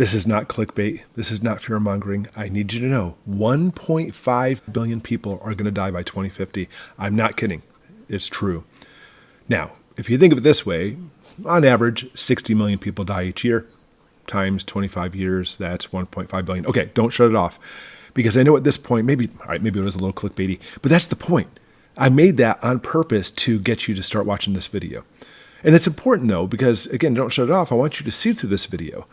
This is not clickbait. This is not fear-mongering. I need you to know 1.5 billion people are going to die by 2050. I'm not kidding. It's true. Now, if you think of it this way, on average, 60 million people die each year. Times 25 years, that's 1.5 billion. Okay, don't shut it off. Because I know at this point, maybe it was a little clickbaity, but that's the point. I made that on purpose to get you to start watching this video. And it's important though, because again, don't shut it off. I want you to see through this video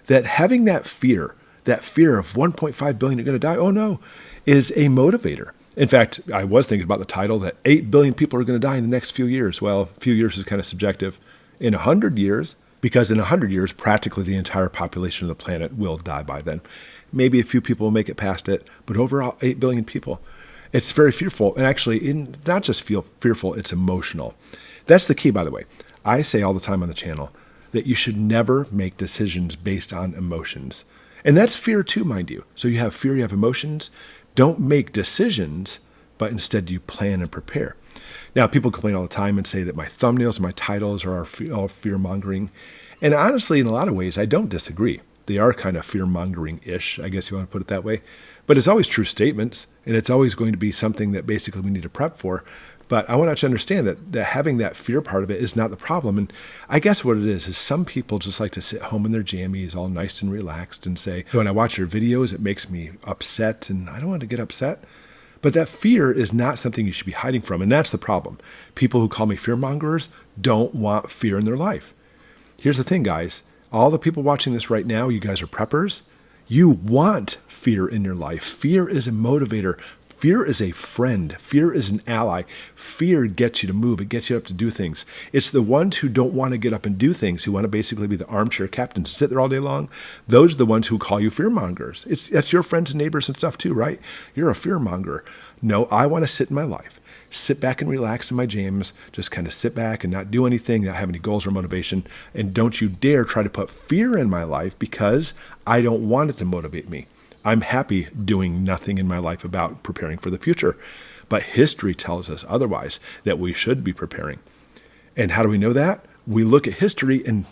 that having that fear of 1.5 billion are going to die, oh no, is a motivator. In fact, I was thinking about the title that 8 billion people are going to die in the next few years. Well, a few years is kind of subjective. In 100 years, because in 100 years, practically the entire population of the planet will die by then. Maybe a few people will make it past it, but overall, 8 billion people. It's very fearful. And actually, not just feel fearful, it's emotional. That's the key, by the way. I say all the time on the channel that you should never make decisions based on emotions. And that's fear too, mind you. So you have fear, you have emotions. Don't make decisions, but instead you plan and prepare. Now, people complain all the time and say that my thumbnails and my titles are all fear-mongering. And honestly, in a lot of ways, I don't disagree. They are kind of fear-mongering-ish, I guess you want to put it that way. But it's always true statements, and it's always going to be something that basically we need to prep for. But I want you to understand that having that fear part of it is not the problem. And I guess what it is some people just like to sit home in their jammies, all nice and relaxed, and say, when I watch your videos, it makes me upset, and I don't want to get upset. But that fear is not something you should be hiding from, and that's the problem. People who call me fear-mongers don't want fear in their life. Here's the thing, guys. All the people watching this right now, you guys are preppers. You want fear in your life. Fear is a motivator. Fear is a friend. Fear is an ally. Fear gets you to move. It gets you up to do things. It's the ones who don't want to get up and do things, who want to basically be the armchair captain, to sit there all day long. Those are the ones who call you fearmongers. That's your friends and neighbors and stuff too, right? You're a fearmonger. No, I want to sit in my life. Sit back and relax in my jams, just kind of sit back and not do anything, not have any goals or motivation. And don't you dare try to put fear in my life because I don't want it to motivate me. I'm happy doing nothing in my life about preparing for the future. But history tells us otherwise, that we should be preparing. And how do we know that? We look at history and,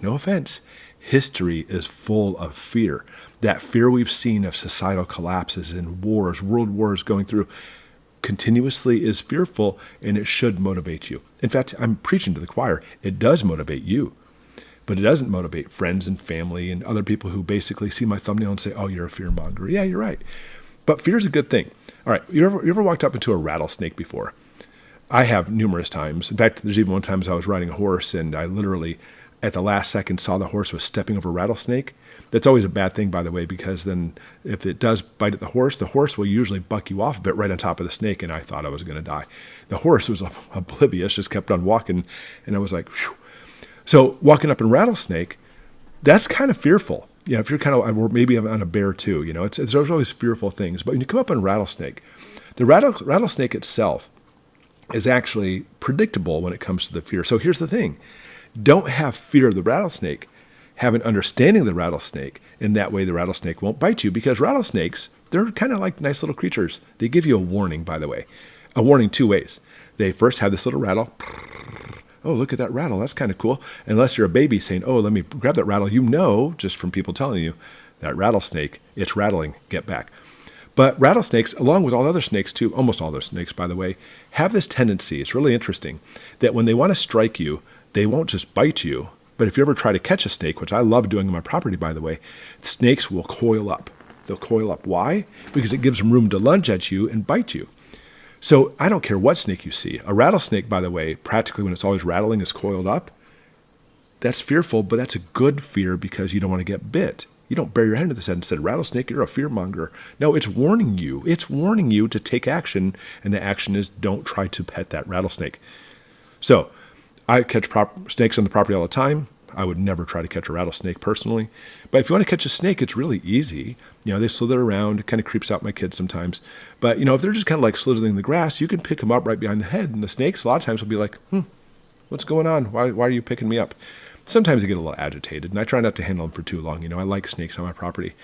no offense, history is full of fear. That fear we've seen of societal collapses and wars, world wars going through, continuously is fearful, and it should motivate you. In fact, I'm preaching to the choir. It does motivate you, but it doesn't motivate friends and family and other people who basically see my thumbnail and say, oh, you're a fearmonger. Yeah, you're right. But fear is a good thing. All right, you ever walked up into a rattlesnake before? I have numerous times. In fact, there's even one time I was riding a horse, and I literally, at the last second, saw the horse was stepping over a rattlesnake. That's always a bad thing, by the way, because then if it does bite at the horse will usually buck you off of it right on top of the snake, and I thought I was going to die. The horse was oblivious, just kept on walking, and I was like, phew. So walking up in rattlesnake, that's kind of fearful. You know, if you're kind of, or maybe on a bear too, you know, there's always fearful things. But when you come up on rattlesnake, the rattlesnake itself is actually predictable when it comes to the fear. So here's the thing. Don't have fear of the rattlesnake. Have an understanding of the rattlesnake. In that way, the rattlesnake won't bite you, because rattlesnakes, they're kind of like nice little creatures. They give you a warning, by the way. A warning two ways. They first have this little rattle. Oh, look at that rattle. That's kind of cool. Unless you're a baby saying, oh, let me grab that rattle. You know, just from people telling you, that rattlesnake, it's rattling. Get back. But rattlesnakes, along with all other snakes too, almost all other snakes, by the way, have this tendency, it's really interesting, that when they want to strike you, they won't just bite you. But if you ever try to catch a snake, which I love doing on my property, by the way, snakes will coil up. They'll coil up. Why? Because it gives them room to lunge at you and bite you. So I don't care what snake you see. A rattlesnake, by the way, practically when it's always rattling, is coiled up. That's fearful, but that's a good fear because you don't want to get bit. You don't bury your head into the sand and say, rattlesnake, you're a fearmonger. No, it's warning you. It's warning you to take action, and the action is don't try to pet that rattlesnake. So I catch snakes on the property all the time. I would never try to catch a rattlesnake personally. But if you want to catch a snake, it's really easy. You know, they slither around. It kind of creeps out my kids sometimes. But, you know, if they're just kind of like slithering in the grass, you can pick them up right behind the head. And the snakes, a lot of times, will be like, what's going on? Why are you picking me up? Sometimes they get a little agitated, and I try not to handle them for too long. You know, I like snakes on my property.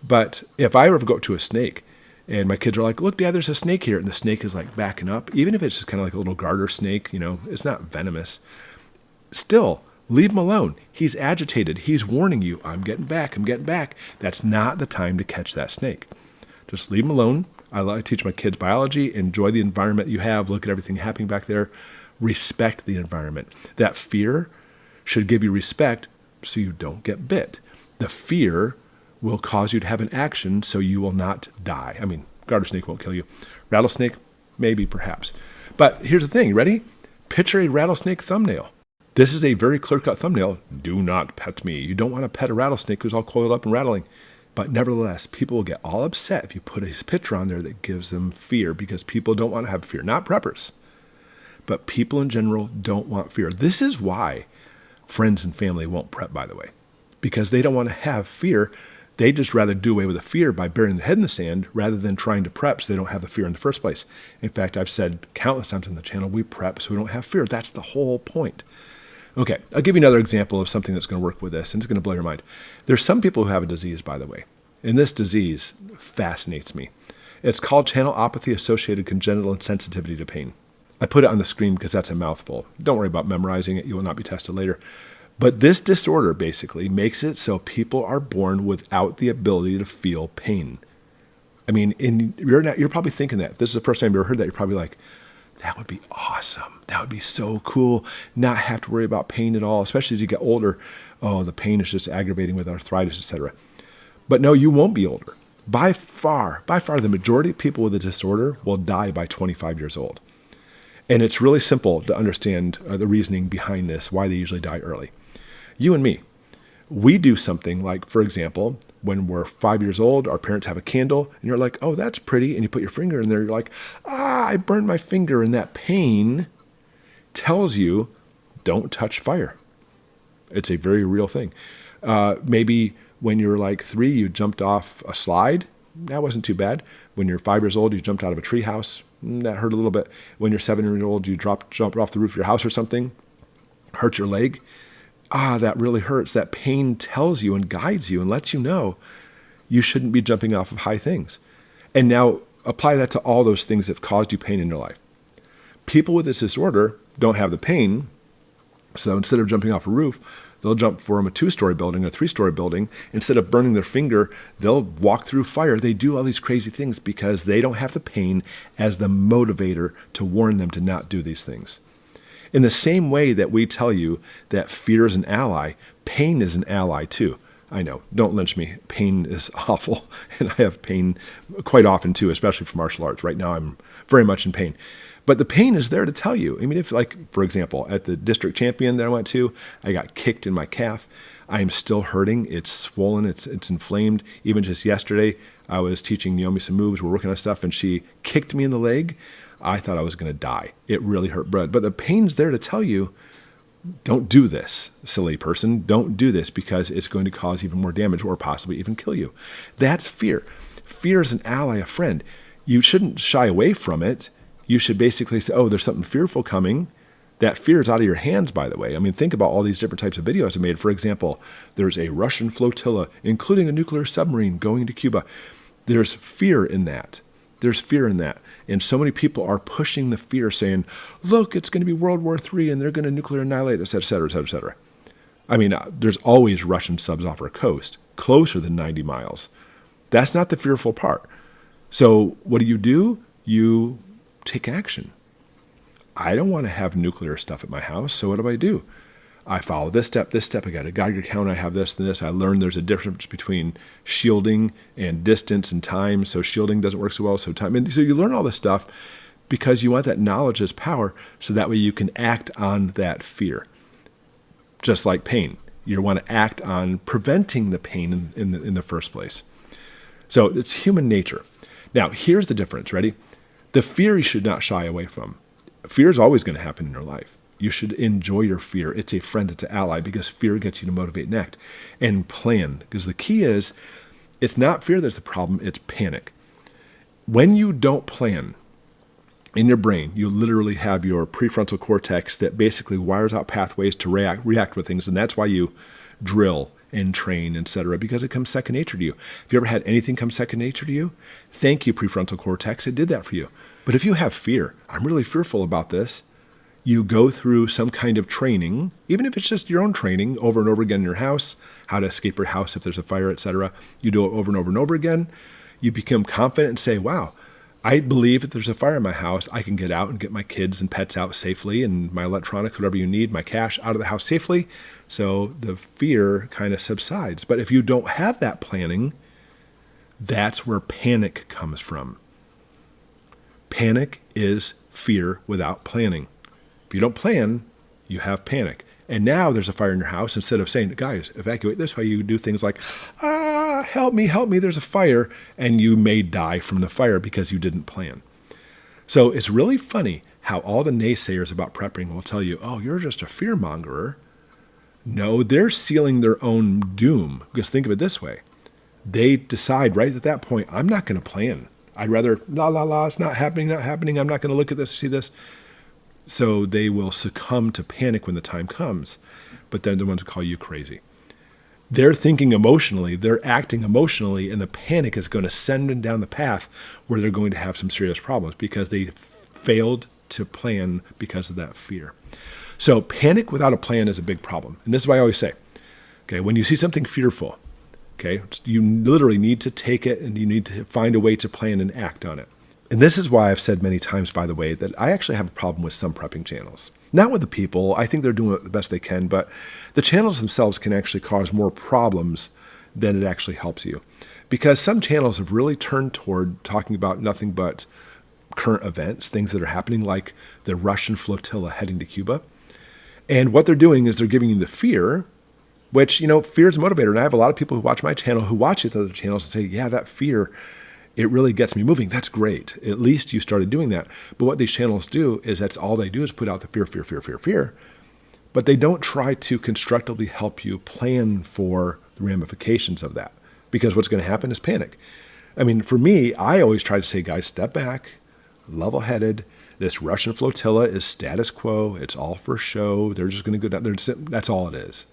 But if I ever go up to a snake, and my kids are like, look, Dad, there's a snake here. And the snake is like backing up. Even if it's just kind of like a little garter snake, you know, it's not venomous. Still, Leave him alone. He's agitated. He's warning you, I'm getting back, I'm getting back. That's not the time to catch that snake. Just leave him alone. I teach my kids biology. Enjoy the environment you have. Look at everything happening back there. Respect the environment. That fear should give you respect so you don't get bit. The fear will cause you to have an action so you will not die. I mean, garter snake won't kill you. Rattlesnake, maybe, perhaps. But here's the thing. You ready? Picture a rattlesnake thumbnail. This is a very clear-cut thumbnail. Do not pet me. You don't want to pet a rattlesnake who's all coiled up and rattling. But nevertheless, people will get all upset if you put a picture on there that gives them fear, because people don't want to have fear. Not preppers, but people in general don't want fear. This is why friends and family won't prep, by the way, because they don't want to have fear. They just rather do away with the fear by burying their head in the sand rather than trying to prep so they don't have the fear in the first place. In fact, I've said countless times on the channel, we prep so we don't have fear. That's the whole point. Okay, I'll give you another example of something that's going to work with this, and it's going to blow your mind. There's some people who have a disease, by the way, and this disease fascinates me. It's called channelopathy-associated congenital insensitivity to pain. I put it on the screen because that's a mouthful. Don't worry about memorizing it. You will not be tested later. But this disorder basically makes it so people are born without the ability to feel pain. I mean, you're probably thinking that. If this is the first time you've ever heard that, you're probably like, that would be awesome. That would be so cool. Not have to worry about pain at all, especially as you get older. Oh, the pain is just aggravating with arthritis, etc. But no, you won't be older. By far, the majority of people with a disorder will die by 25 years old. And it's really simple to understand the reasoning behind this, why they usually die early. You and me, we do something like, for example, when we're 5 years old, our parents have a candle, and you're like, oh, that's pretty. And you put your finger in there, you're like, I burned my finger. And that pain tells you, don't touch fire. It's a very real thing. Maybe when you're like 3, you jumped off a slide. That wasn't too bad. When you're 5 years old, you jumped out of a tree house. That hurt a little bit. When you're 7 years old, you jumped off the roof of your house or something, hurt your leg. That really hurts. That pain tells you and guides you and lets you know you shouldn't be jumping off of high things. And now apply that to all those things that have caused you pain in your life. People with this disorder don't have the pain, so instead of jumping off a roof, they'll jump from a 2-story building or a 3-story building. Instead of burning their finger, they'll walk through fire. They do all these crazy things because they don't have the pain as the motivator to warn them to not do these things. In the same way that we tell you that fear is an ally, pain is an ally too. I know, don't lynch me. Pain is awful, and I have pain quite often too, especially for martial arts. Right now I'm very much in pain. But the pain is there to tell you. I mean, if, like, for example, at the district champion that I went to, I got kicked in my calf. I am still hurting. It's swollen. It's inflamed. Even just yesterday, I was teaching Naomi some moves. We're working on stuff, and she kicked me in the leg. I thought I was going to die. It really hurt bad. But the pain's there to tell you, don't do this, silly person. Don't do this because it's going to cause even more damage or possibly even kill you. That's fear. Fear is an ally, a friend. You shouldn't shy away from it. You should basically say, oh, there's something fearful coming. That fear is out of your hands, by the way. I mean, think about all these different types of videos I made. For example, there's a Russian flotilla, including a nuclear submarine going to Cuba. There's fear in that. There's fear in that. And so many people are pushing the fear, saying, look, it's going to be World War III, and they're going to nuclear annihilate us, et cetera, et cetera, et cetera. I mean, there's always Russian subs off our coast, closer than 90 miles. That's not the fearful part. So what do? You take action. I don't want to have nuclear stuff at my house, so what do? I follow this step. I got a Geiger count. I have this and this. I learned there's a difference between shielding and distance and time. So shielding doesn't work so well. So time. And so you learn all this stuff because you want that knowledge as power. So that way you can act on that fear. Just like pain. You want to act on preventing the pain in the first place. So it's human nature. Now, here's the difference. Ready? The fear you should not shy away from. Fear is always going to happen in your life. You should enjoy your fear. It's a friend, it's an ally, because fear gets you to motivate and act and plan. Because the key is, it's not fear that's the problem, it's panic. When you don't plan in your brain, you literally have your prefrontal cortex that basically wires out pathways to react with things. And that's why you drill and train, etc., because it comes second nature to you. If you ever had anything come second nature to you, thank you, prefrontal cortex. It did that for you. But if you have fear, I'm really fearful about this, You go through some kind of training, even if it's just your own training over and over again in your house, how to escape your house if there's a fire, etc. You do it over and over and over again. You become confident and say, wow, I believe if there's a fire in my house, I can get out and get my kids and pets out safely and my electronics, whatever you need, my cash out of the house safely. So the fear kind of subsides. But if you don't have that planning, that's where panic comes from. Panic is fear without planning. If you don't plan, you have panic. And now there's a fire in your house. Instead of saying, guys, evacuate this way, you do things like, help me, there's a fire. And you may die from the fire because you didn't plan. So it's really funny how all the naysayers about prepping will tell you, oh, you're just a fear mongerer. No, they're sealing their own doom. Because think of it this way. They decide right at that point, I'm not going to plan. I'd rather, it's not happening. I'm not going to look at this or see this. So they will succumb to panic when the time comes, but then the ones who call you crazy. They're thinking emotionally, they're acting emotionally, and the panic is going to send them down the path where they're going to have some serious problems because they failed to plan because of that fear. So panic without a plan is a big problem. And this is why I always say, okay, when you see something fearful, okay, you literally need to take it and you need to find a way to plan and act on it. And this is why I've said many times, by the way, that I actually have a problem with some prepping channels. Not with the people. I think they're doing the best they can, but the channels themselves can actually cause more problems than it actually helps you. Because some channels have really turned toward talking about nothing but current events, things that are happening, like the Russian flotilla heading to Cuba. And what they're doing is they're giving you the fear, which, fear is a motivator. And I have a lot of people who watch my channel who watch the other channels and say, yeah, that fear, it really gets me moving. That's great. At least you started doing that. But what these channels do is that's all they do is put out the fear. But they don't try to constructively help you plan for the ramifications of that. Because what's going to happen is panic. I mean, for me, I always try to say, guys, step back, level-headed. This Russian flotilla is status quo. It's all for show. They're just going to go down. That's all it is.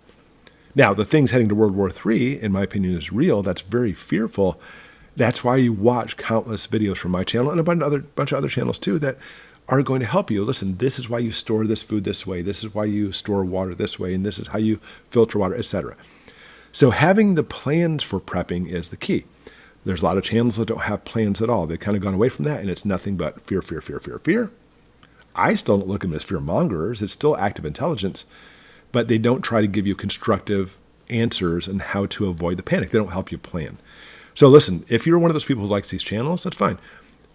Now, the things heading to World War III, in my opinion, is real. That's very fearful. That's why you watch countless videos from my channel and a bunch of other channels too that are going to help you. Listen, this is why you store this food this way. This is why you store water this way. And this is how you filter water, etc. So having the plans for prepping is the key. There's a lot of channels that don't have plans at all. They've kind of gone away from that, and it's nothing but fear. I still don't look at them as fear mongers. It's still active intelligence, but they don't try to give you constructive answers and how to avoid the panic. They don't help you plan. So listen, if you're one of those people who likes these channels, that's fine.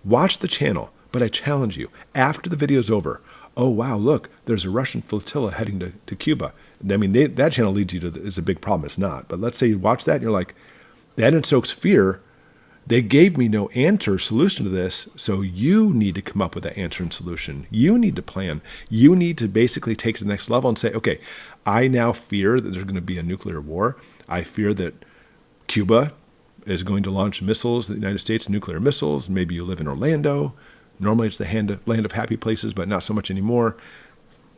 Watch the channel, but I challenge you, after the video's over, oh, wow, look, there's a Russian flotilla heading to Cuba. I mean, that channel leads you to, it's a big problem. It's not. But let's say you watch that and you're like, that invokes fear. They gave me no answer, solution to this, so you need to come up with that answer and solution. You need to plan. You need to basically take it to the next level and say, okay, I now fear that there's going to be a nuclear war. I fear that Cuba is going to launch missiles, the United States, nuclear missiles. Maybe you live in Orlando. Normally it's the land of happy places, but not so much anymore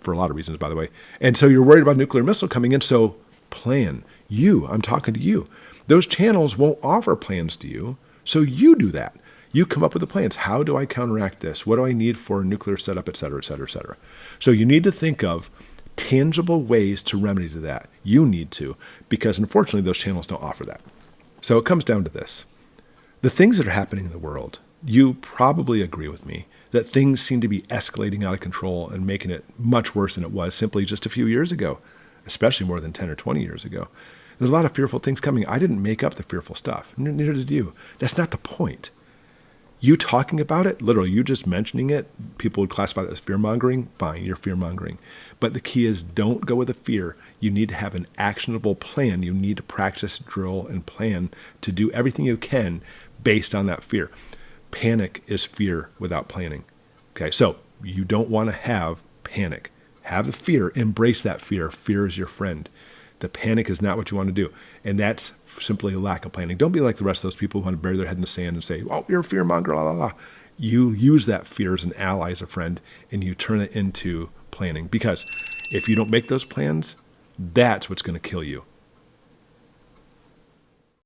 for a lot of reasons, by the way. And so you're worried about nuclear missile coming in, so plan. I'm talking to you. Those channels won't offer plans to you, so you do that. You come up with the plans. How do I counteract this? What do I need for a nuclear setup, et cetera, et cetera, et cetera. So you need to think of tangible ways to remedy to that. You need to, because unfortunately those channels don't offer that. So it comes down to this. The things that are happening in the world, you probably agree with me that things seem to be escalating out of control and making it much worse than it was simply just a few years ago, especially more than 10 or 20 years ago. There's a lot of fearful things coming. I didn't make up the fearful stuff. Neither did you. That's not the point. You talking about it, literally, you just mentioning it, people would classify that as fear-mongering. Fine, you're fear-mongering. But the key is don't go with the fear. You need to have an actionable plan. You need to practice, drill, and plan to do everything you can based on that fear. Panic is fear without planning. Okay, so you don't want to have panic. Have the fear. Embrace that fear. Fear is your friend. The panic is not what you want to do. And that's simply a lack of planning. Don't be like the rest of those people who want to bury their head in the sand and say, oh, you're a fear monger, la, la, la. You use that fear as an ally, as a friend, and you turn it into planning. Because if you don't make those plans, that's what's going to kill you.